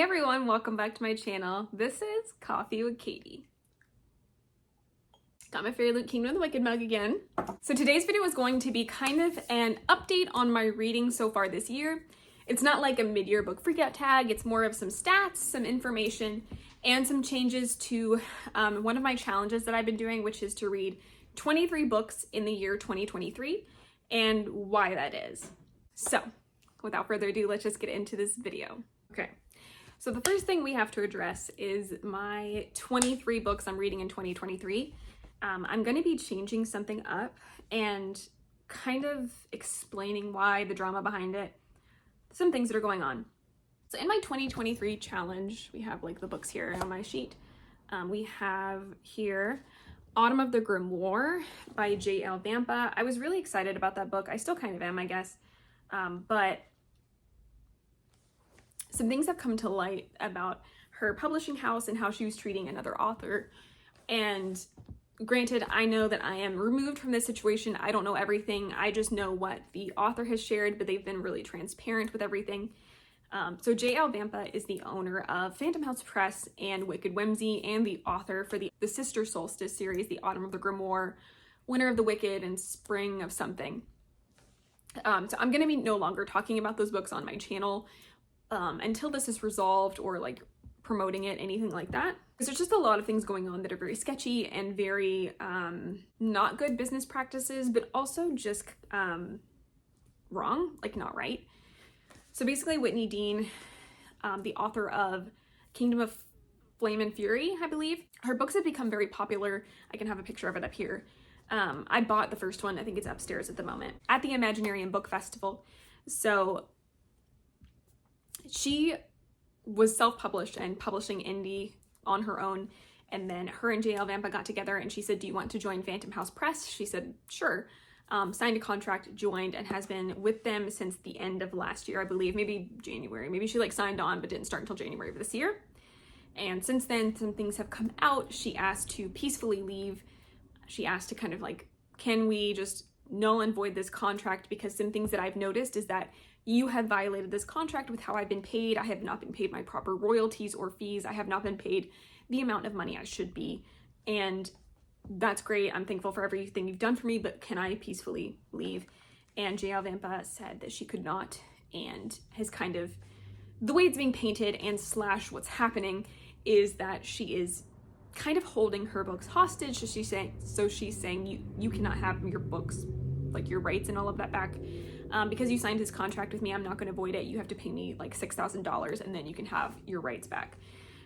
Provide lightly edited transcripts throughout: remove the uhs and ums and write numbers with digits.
everyone, welcome back to my channel. This is Coffee with Katie. Got my Fairy Loot Kingdom of the Wicked mug again. So today's video is going to be kind of an update on my reading so far this year. It's not like a mid-year book freakout tag, it's more of some stats, some information, and some changes to one of my challenges that I've been doing, which is to read 23 books in the year 2023, and why that is. So, without further ado, let's just get into this video. Okay. So the first thing we have to address is my 23 books I'm reading in 2023. I'm going to be changing something up and kind of explaining why, the drama behind it, some things that are going on. So in my 2023 challenge, we have like the books here on my sheet. We have here Autumn of the Grimoire by J.L. Vampa. I was really excited about that book. I still kind of am, I guess. But some things have come to light about her publishing house and how she was treating another author. And granted, I know that I am removed from this situation. I don't know everything. I just know what the author has shared, but they've been really transparent with everything. So J.L. Vampa is the owner of Phantom House Press and Wicked Whimsy, and the author for the Sister Solstice series, the Autumn of the Grimoire, Winter of the Wicked, and Spring of something. So I'm going to be no longer talking about those books on my channel until this is resolved, or like promoting it, anything like that. Because there's just a lot of things going on that are very sketchy and very not good business practices, but also just wrong, like not right. So basically Whitney Dean, the author of Kingdom of Flame and Fury, I believe, her books have become very popular. I can have a picture of it up here. I bought the first one, I think it's upstairs at the moment, at the Imaginarium Book Festival. So she was self-published and publishing indie on her own, and then her and J.L. Vampa got together and she said, do you want to join Phantom House Press? She said, sure. Signed a contract, joined, and has been with them since the end of last year, I believe, maybe January. Maybe she like signed on but didn't start until January of this year. And since then, some things have come out. She asked to peacefully leave. She asked to kind of like, can we just null and void this contract? Because some things that I've noticed is that you have violated this contract with how I've been paid. I have not been paid my proper royalties or fees. I have not been paid the amount of money I should be. And that's great. I'm thankful for everything you've done for me, but can I peacefully leave? And J.L. Vampa said that she could not, and has kind of, the way it's being painted and slash what's happening is that she is kind of holding her books hostage. So she's saying you cannot have your books, like your rights and all of that back. Because you signed this contract with me, I'm not going to void it. You have to pay me like $6,000 and then you can have your rights back.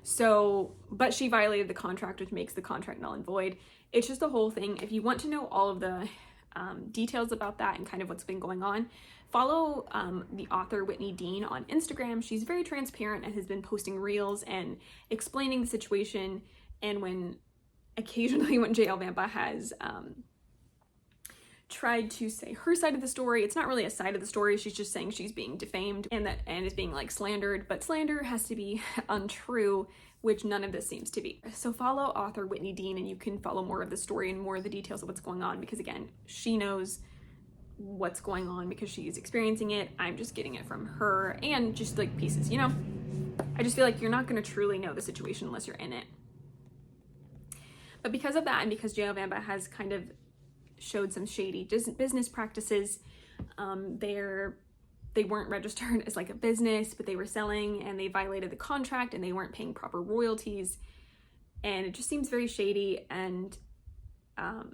So, but she violated the contract, which makes the contract null and void. It's just the whole thing. If you want to know all of the details about that and kind of what's been going on, follow the author Whitney Dean on Instagram. She's very transparent and has been posting reels and explaining the situation. And occasionally when J.L. Vampa has tried to say her side of the story, it's not really a side of the story. She's just saying she's being defamed and is being like slandered, but slander has to be untrue, which none of this seems to be. So follow author Whitney Dean and you can follow more of the story and more of the details of what's going on, because again, she knows what's going on because she's experiencing it. I'm just getting it from her and just like pieces, you know? I just feel like you're not going to truly know the situation unless you're in it. But because of that, and because J.L. Vampa has kind of showed some shady business practices, they weren't registered as like a business, but they were selling and they violated the contract and they weren't paying proper royalties. And it just seems very shady and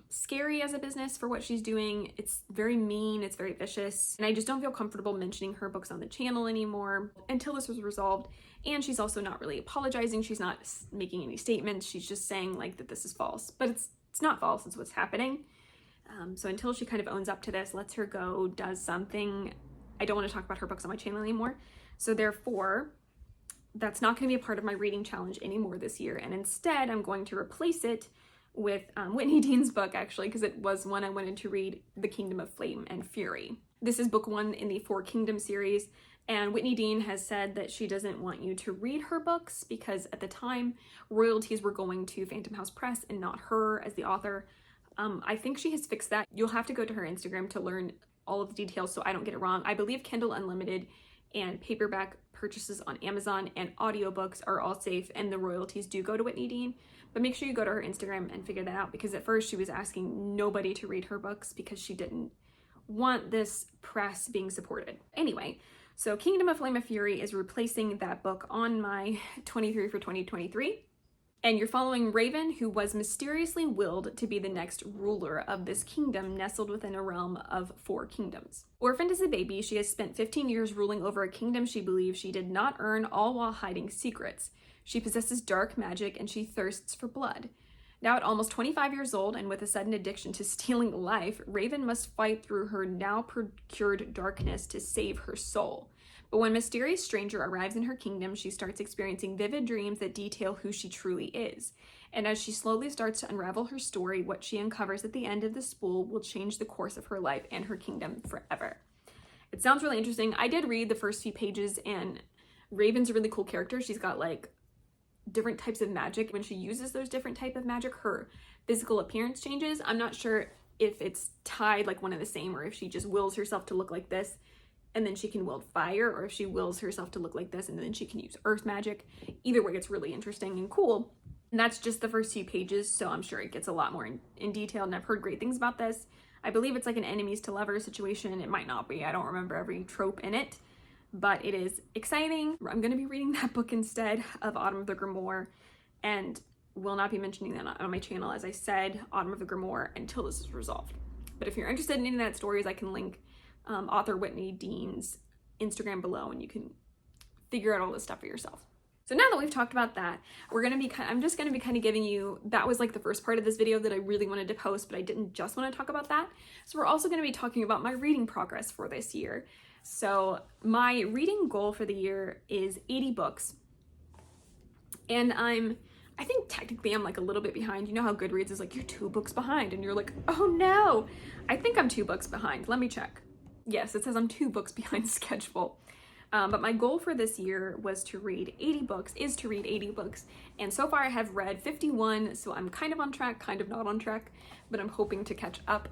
scary as a business for what she's doing. It's very mean, it's very vicious, and I just don't feel comfortable mentioning her books on the channel anymore until this was resolved. And she's also not really apologizing. She's not making any statements. She's just saying like that this is false, but it's not false, it's what's happening. So until she kind of owns up to this, lets her go, does something, I don't want to talk about her books on my channel anymore. So therefore, that's not going to be a part of my reading challenge anymore this year. And instead, I'm going to replace it with Whitney Dean's book, actually, because it was one I wanted to read, The Kingdom of Flame and Fury. This is book one in the Four Kingdoms series. And Whitney Dean has said that she doesn't want you to read her books because at the time, royalties were going to Phantom House Press and not her as the author. I think she has fixed that. You'll have to go to her Instagram to learn all of the details so I don't get it wrong. I believe Kindle Unlimited and paperback purchases on Amazon and audiobooks are all safe, and the royalties do go to Whitney Dean. But make sure you go to her Instagram and figure that out, because at first she was asking nobody to read her books because she didn't want this press being supported. Anyway, so Kingdom of Flame of Fury is replacing that book on my 23 for 2023. And you're following Raven, who was mysteriously willed to be the next ruler of this kingdom nestled within a realm of 4 kingdoms. Orphaned as a baby, she has spent 15 years ruling over a kingdom she believes she did not earn, all while hiding secrets. She possesses dark magic and she thirsts for blood. Now at almost 25 years old and with a sudden addiction to stealing life, Raven must fight through her now procured darkness to save her soul. But when a mysterious stranger arrives in her kingdom, she starts experiencing vivid dreams that detail who she truly is. And as she slowly starts to unravel her story, what she uncovers at the end of the spool will change the course of her life and her kingdom forever. It sounds really interesting. I did read the first few pages, and Raven's a really cool character. She's got like different types of magic. When she uses those different type of magic, her physical appearance changes. I'm not sure if it's tied like one and the same, or if she just wills herself to look like this and then she can wield fire, or if she wills herself to look like this and then she can use earth magic. Either way, it's really interesting and cool. And that's just the first few pages, so I'm sure it gets a lot more in detail, and I've heard great things about this. I believe it's like an enemies to lovers situation. It might not be. I don't remember every trope in it, but it is exciting. I'm going to be reading that book instead of Autumn of the Grimoire, and will not be mentioning that on my channel, as I said, Autumn of the Grimoire, until this is resolved. But if you're interested in any of that stories, I can link Author Whitney Dean's Instagram below, and you can figure out all this stuff for yourself. So now that we've talked about that, I'm just gonna be kind of giving you, that was like the first part of this video that I really wanted to post, but I didn't just want to talk about that. So we're also gonna be talking about my reading progress for this year. So my reading goal for the year is 80 books. And I think technically I'm like a little bit behind. You know how Goodreads is like, you're 2 books behind, and you're like, oh no. I think I'm 2 books behind. Let me check. Yes, it says I'm 2 books behind schedule. But my goal for this year was to read 80 books, and so far I have read 51, so I'm kind of on track, kind of not on track, but I'm hoping to catch up.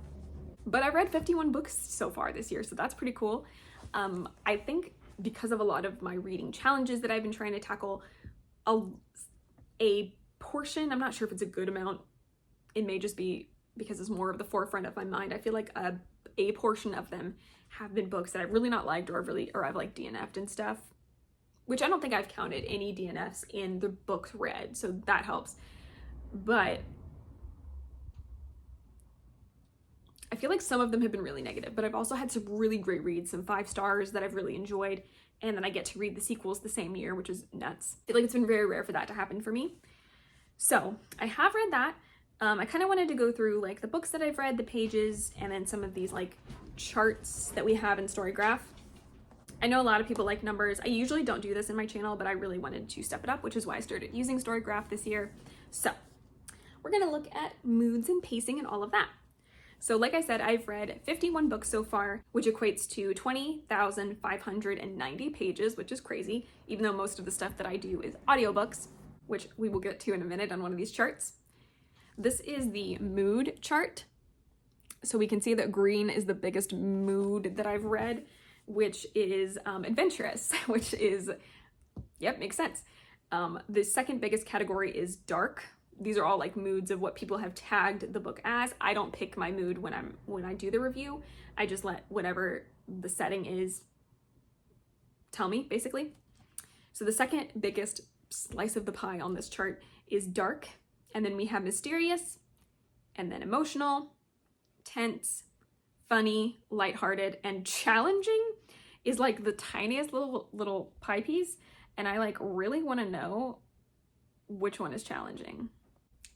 But I read 51 books so far this year, so that's pretty cool. I think because of a lot of my reading challenges that I've been trying to tackle, a portion, I'm not sure if it's a good amount, it may just be because it's more of the forefront of my mind. I feel like a portion of them have been books that I've really not liked, or I've like DNF'd and stuff, which I don't think I've counted any DNFs in the books read, so that helps. But I feel like some of them have been really negative, but I've also had some really great reads, some 5 stars that I've really enjoyed, and then I get to read the sequels the same year, which is nuts. I feel like it's been very rare for that to happen for me. So I have read that. I kind of wanted to go through like the books that I've read, the pages, and then some of these like charts that we have in Storygraph. I know a lot of people like numbers. I usually don't do this in my channel, but I really wanted to step it up, which is why I started using Storygraph this year. So we're gonna look at moods and pacing and all of that. So like I said, I've read 51 books so far, which equates to 20,590 pages, which is crazy, even though most of the stuff that I do is audiobooks, which we will get to in a minute on one of these charts. This is the mood chart. So we can see that green is the biggest mood that I've read, which is adventurous, which is, yep, makes sense. The second biggest category is dark. These are all like moods of what people have tagged the book as. I don't pick my mood when I do the review. I just let whatever the setting is tell me, basically. So the second biggest slice of the pie on this chart is dark, and then we have mysterious, and then emotional, tense, funny, lighthearted, and challenging is like the tiniest little pie piece, and I like really want to know which one is challenging.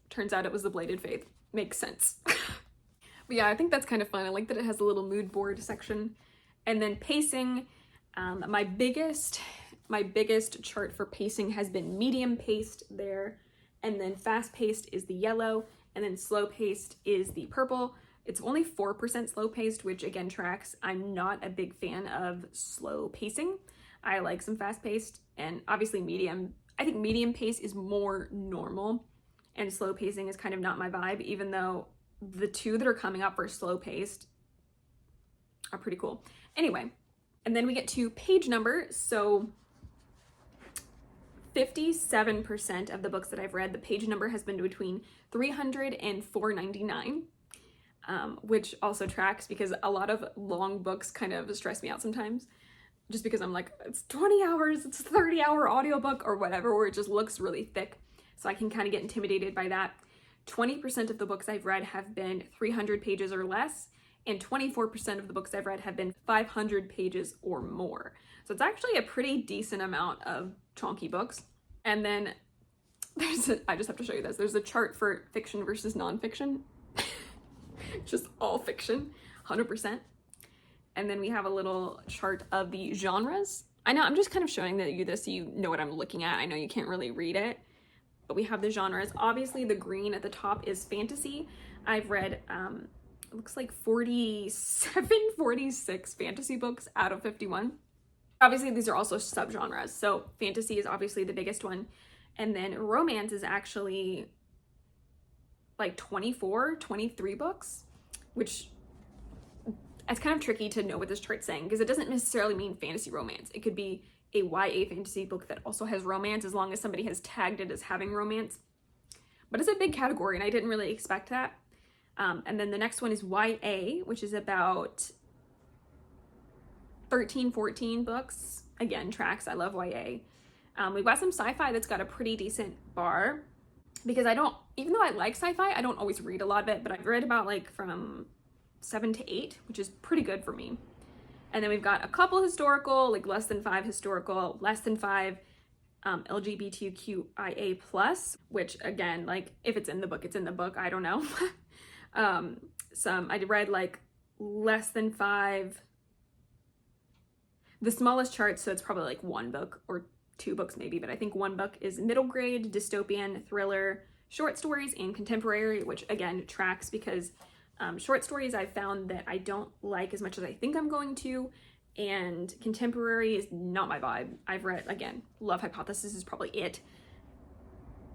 Turns out it was the Bladed Faith. Makes sense. But yeah, I think that's kind of fun. I like that it has a little mood board section. And then pacing, my biggest chart for pacing has been medium paced there, and then fast paced is the yellow, and then slow paced is the purple. It's only 4% slow paced, which again tracks. I'm not a big fan of slow pacing. I like some fast paced, and obviously medium. I think medium pace is more normal, and slow pacing is kind of not my vibe, even though the 2 that are coming up for slow paced are pretty cool. Anyway, and then we get to page number. So 57% of the books that I've read, the page number has been between 300 and 499, which also tracks because a lot of long books kind of stress me out sometimes, just because I'm like, it's 20 hours, it's a 30-hour audiobook or whatever, where it just looks really thick. So I can kind of get intimidated by that. 20% of the books I've read have been 300 pages or less, and 24% of the books I've read have been 500 pages or more. So it's actually a pretty decent amount of chunky books. And then I just have to show you this. There's a chart for fiction versus nonfiction. Just all fiction, 100%. And then we have a little chart of the genres. I know I'm just kind of showing you this so you know what I'm looking at. I know you can't really read it, but we have the genres. Obviously the green at the top is fantasy. I've read, it looks like 47, 46 fantasy books out of 51. Obviously these are also subgenres. So fantasy is obviously the biggest one. And then romance is actually like 24, 23 books, which it's kind of tricky to know what this chart's saying because it doesn't necessarily mean fantasy romance. It could be a YA fantasy book that also has romance as long as somebody has tagged it as having romance. But it's a big category and I didn't really expect that. And then the next one is YA, which is about 13, 14 books. Again, tracks. I love YA. We've got some sci-fi that's got a pretty decent bar because even though I like sci-fi, I don't always read a lot of it, but I've read about like from 7 to 8, which is pretty good for me. And then we've got a couple historical, like less than 5 historical, less than 5 LGBTQIA+, which again, like if it's in the book, it's in the book. I don't know. I read like less than 5. The smallest chart, so it's probably like 1 book or 2 books maybe, but I think 1 book is middle grade, dystopian, thriller, short stories, and contemporary, which again tracks because short stories I've found that I don't like as much as I think I'm going to, and contemporary is not my vibe. I've read, again, Love Hypothesis is probably it.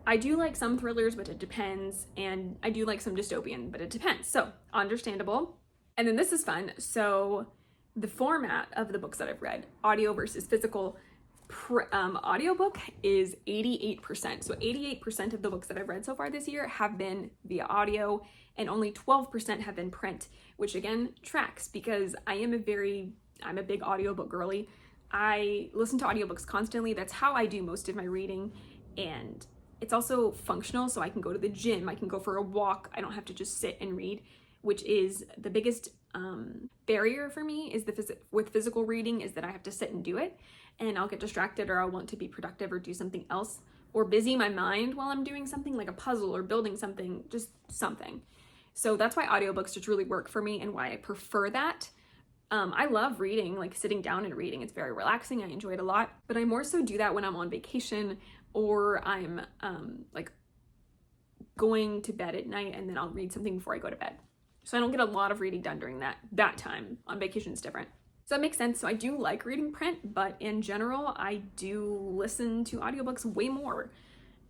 I do like some thrillers, but it depends, and I do like some dystopian, but it depends. So, understandable. And then this is fun. So, the format of the books that I've read, audio versus physical, audiobook is 88%. So 88% of the books that I've read so far this year have been via audio, and only 12% have been print, which again tracks because I'm a big audiobook girly. I listen to audiobooks constantly. That's how I do most of my reading, and it's also functional, so I can go to the gym, I can go for a walk, I don't have to just sit and read, which is the biggest barrier for me is with physical reading is that I have to sit and do it, and I'll get distracted or I'll want to be productive or do something else or busy my mind while I'm doing something like a puzzle or building something, just something. So that's why audiobooks just really work for me and why I prefer that. I love reading, like sitting down and reading. It's very relaxing. I enjoy it a lot, but I more so do that when I'm on vacation or I'm like going to bed at night, and then I'll read something before I go to bed. So I don't get a lot of reading done during that time. On vacation is different. So that makes sense. So I do like reading print, but in general, I do listen to audiobooks way more.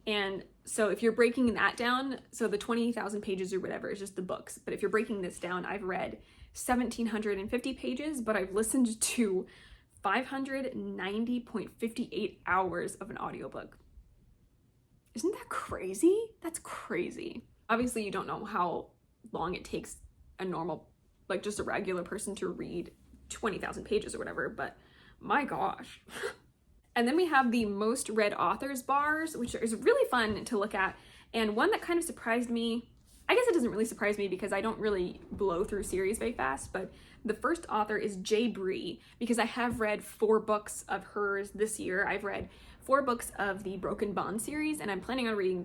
And so if you're breaking that down, so the 20,000 pages or whatever is just the books. But if you're breaking this down, I've read 1,750 pages, but I've listened to 590.58 hours of an audiobook. Isn't that crazy? That's crazy. Obviously, you don't know how long it takes a normal, like just a regular person to read 20,000 pages or whatever, but my gosh. And then we have the most read authors bars, which is really fun to look at. And one that kind of surprised me, I guess it doesn't really surprise me because I don't really blow through series very fast, but the first author is J. Bree, because I have read 4 books of hers this year. I've read 4 books of the Broken Bond series, and I'm planning on reading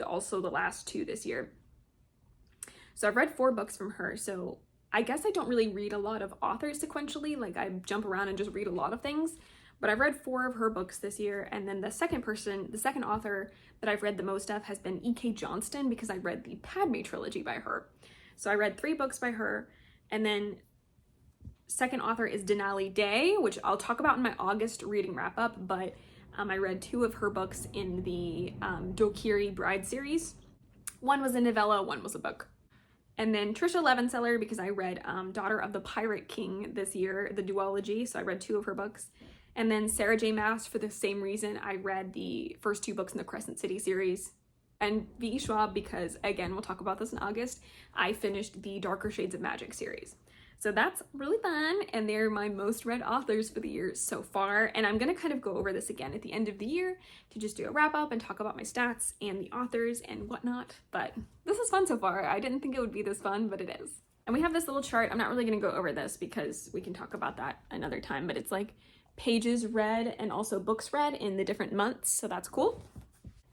also the last 2 this year. So I've read 4 books from her. So I guess I don't really read a lot of authors sequentially. Like I jump around and just read a lot of things, but I've read 4 of her books this year. And then the second author that I've read the most of has been E.K. Johnston, because I read the Padme trilogy by her. So I read 3 books by her. And then second author is Denali Day, which I'll talk about in my August reading wrap up, but I read 2 of her books in the Dokiri Bride series. One was a novella, one was a book. And then Trisha Levenseller, because I read Daughter of the Pirate King this year, the duology, so I read 2 of her books. And then Sarah J. Maas, for the same reason, I read the first 2 books in the Crescent City series. And V.E. Schwab, because again, we'll talk about this in August, I finished the Darker Shades of Magic series. So that's really fun, and they're my most read authors for the year so far. And I'm gonna kind of go over this again at the end of the year to just do a wrap up and talk about my stats and the authors and whatnot. But this is fun so far. I didn't think it would be this fun, but it is. And we have this little chart. I'm not really gonna go over this because we can talk about that another time, but it's like pages read and also books read in the different months, so that's cool.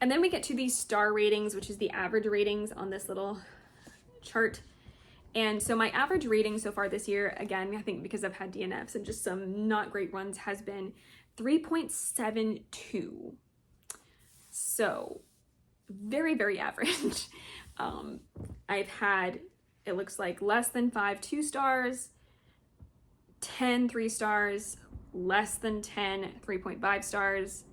And then we get to these star ratings, which is the average ratings on this little chart. And so my average rating so far this year, again, I think because I've had DNFs and just some not great ones, has been 3.72. So very, very average. I've had, it looks like less than 5 2 stars, 10 3 stars, less than 10 3.5 stars,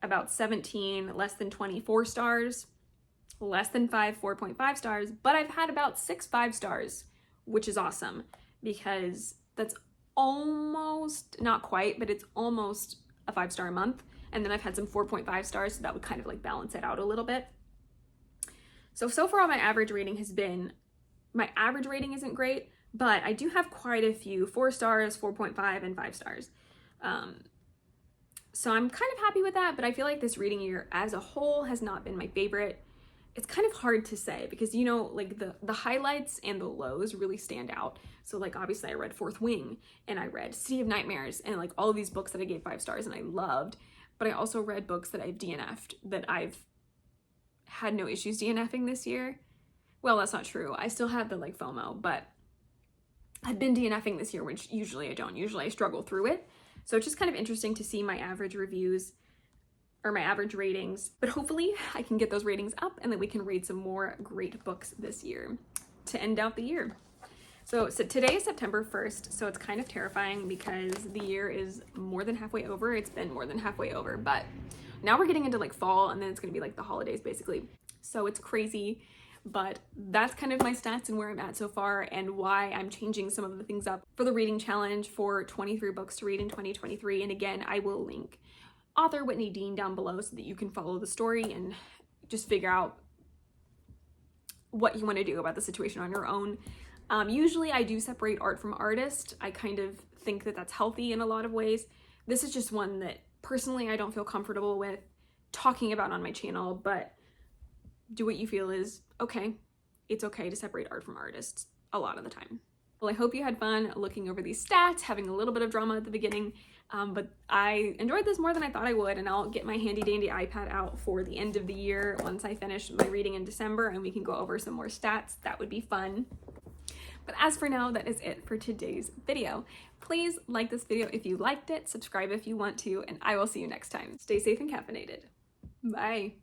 about 17 less than 24 stars, less than 5 4.5 stars, but I've had about 6 5 stars, which is awesome because that's almost, not quite, but it's almost a 5-star a month. And then I've had some 4.5 stars, so that would kind of like balance it out a little bit. So far my average rating has been, my average rating isn't great, but I do have quite a few 4 stars, 4.5, and 5 stars. So I'm kind of happy with that, but I feel like this reading year as a whole has not been my favorite. It's kind of hard to say because, you know, like the highlights and the lows really stand out. So like obviously I read Fourth Wing and I read City of Nightmares and like all of these books that I gave 5 stars and I loved, but I also read books that I've DNF'd that I've had no issues DNFing this year. Well, that's not true. I still had the like FOMO, but I've been DNFing this year, which usually I don't. Usually I struggle through it. So it's just kind of interesting to see my average reviews or my average ratings, but hopefully I can get those ratings up and then we can read some more great books this year to end out the year. So today is September 1st, so it's kind of terrifying because the year is more than halfway over. It's been more than halfway over, but now we're getting into like fall and then it's gonna be like the holidays basically. So it's crazy, but that's kind of my stats and where I'm at so far and why I'm changing some of the things up for the reading challenge for 23 books to read in 2023. And again, I will link Author Whitney Dean down below so that you can follow the story and just figure out what you want to do about the situation on your own. Usually I do separate art from artist. I kind of think that that's healthy in a lot of ways. This is just one that personally I don't feel comfortable with talking about on my channel, but do what you feel is okay. It's okay to separate art from artists a lot of the time. Well, I hope you had fun looking over these stats, having a little bit of drama at the beginning, but I enjoyed this more than I thought I would, and I'll get my handy dandy iPad out for the end of the year once I finish my reading in December and we can go over some more stats. That would be fun. But as for now, that is it for today's video. Please like this video if you liked it, subscribe if you want to, and I will see you next time. Stay safe and caffeinated. Bye.